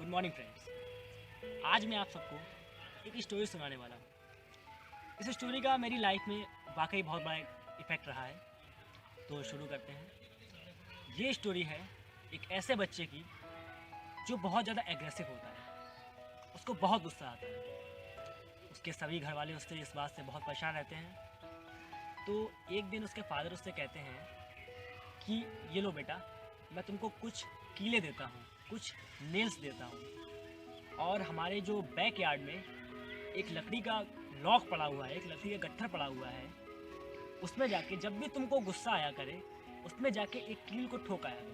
Good morning friends. आज मैं आप सबको एक स्टोरी सुनाने वाला हूँ। इस स्टोरी का मेरी लाइफ में वाकई बहुत बड़ा इफ़ेक्ट रहा है। तो शुरू करते हैं। ये स्टोरी है एक ऐसे बच्चे की जो बहुत ज़्यादा एग्रेसिव होता है, उसको बहुत गुस्सा आता है। उसके सभी घर वाले उससे इस बात से बहुत परेशान रहते हैं। तो एक दिन उसके फादर उससे कहते हैं कि ये लो बेटा, मैं तुमको कुछ कीले देता हूँ, कुछ नेल्स देता हूँ, और हमारे जो बैक यार्ड में एक लकड़ी का लॉक पड़ा हुआ है, एक लकड़ी का गट्ठर पड़ा हुआ है, उसमें जाके जब भी तुमको गुस्सा आया करे उसमें जाके एक कील को ठोकाया करो।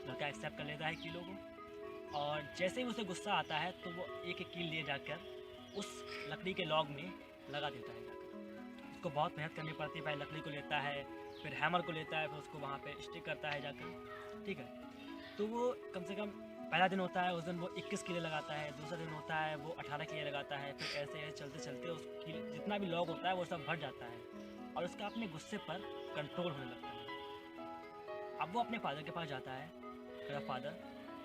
लड़का एक्सेप्ट कर लेता है कीलों को, और जैसे ही उसे गुस्सा आता है तो वो एक एक कील ले जाकर उस लकड़ी के लॉग में लगा देता है। जाकर उसको बहुत मेहनत करनी पड़ती है। पहले लकड़ी को लेता है, फिर हैमर को लेता है, फिर उसको वहाँ पे स्टिक करता है जाकर। ठीक है, तो वो कम से कम पहला दिन होता है, उस दिन वो 21 कीले लगाता है। दूसरा दिन होता है वो 18 कीले लगाता है। फिर ऐसे ऐसे चलते चलते उसकी जितना भी लॉग होता है वो सब भर जाता है और उसका अपने गुस्से पर कंट्रोल होने लगता है। अब वो अपने फादर के पास जाता है। मेरा father,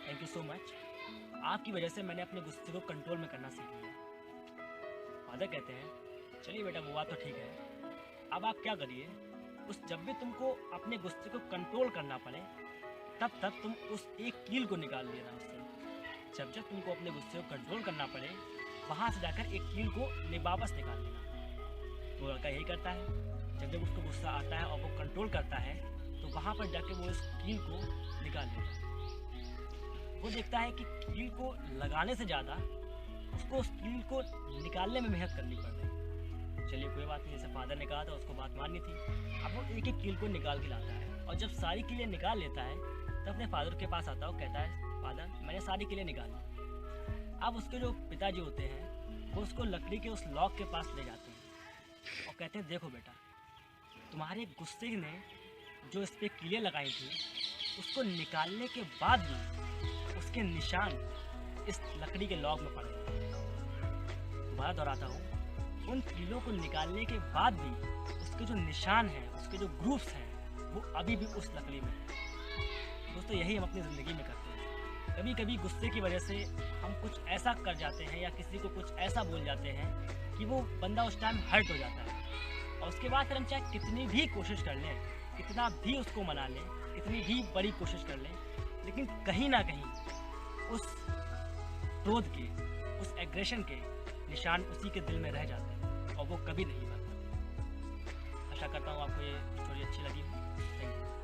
thank you so much, आपकी वजह से मैंने अपने गुस्से को कंट्रोल में करना सीख लिया। फादर कहते हैं चलिए बेटा, वो बात तो ठीक है, अब आप क्या करिए, उस जब भी तुमको अपने गुस्से को कंट्रोल करना पड़े तब तुम उस एक कील को निकाल लेना उससे। जब जब तुमको अपने गुस्से को कंट्रोल करना पड़े वहाँ से जाकर एक कील को वापस निकाल लेना। तो लड़का यही करता है। जब जब उसको गुस्सा आता है और वो कंट्रोल करता है तो वहाँ पर जाके वो इस कील को निकाल लेता है। वो देखता है कि कील को लगाने से ज़्यादा उसको उस कील को निकालने में मेहनत करनी पड़ रही है। चलिए कोई बात नहीं, जैसे फादर ने कहा था उसको बात माननी थी। अब वो एक एक कील को निकाल के लाता है, और जब सारी कीलें निकाल लेता है तब अपने फादर के पास आता है और कहता है फादर, मैंने सारी कीलें निकाल ली। अब उसके जो पिताजी होते हैं वो उसको लकड़ी के उस लॉक के पास ले जाते हैं और कहते हैं देखो बेटा, तुम्हारे गुस्से ने जो इस पर कीलें लगाई थी उसको निकालने के बाद भी उसके निशान इस लकड़ी के लॉक में पड़े। दोबारा दोहराता हूँ, उन कीलों को निकालने के बाद भी उसके जो निशान हैं, उसके जो ग्रूव्स हैं, वो अभी भी उस लकड़ी में हैं। दोस्तों, यही हम अपनी ज़िंदगी में करते हैं। कभी कभी गुस्से की वजह से हम कुछ ऐसा कर जाते हैं या किसी को कुछ ऐसा बोल जाते हैं कि वो बंदा उस टाइम हर्ट हो जाता है, और उसके बाद फिर हम चाहे कितनी भी कोशिश कर लें, कितना भी उसको मना लें, कितनी भी बड़ी कोशिश कर लें, लेकिन कहीं ना कहीं उस क्रोध के, उस एग्रेशन के निशान उसी के दिल में रह जाते हैं और वो कभी नहीं भरता। आशा करता हूँ आपको ये स्टोरी अच्छी लगी हो। Thank you.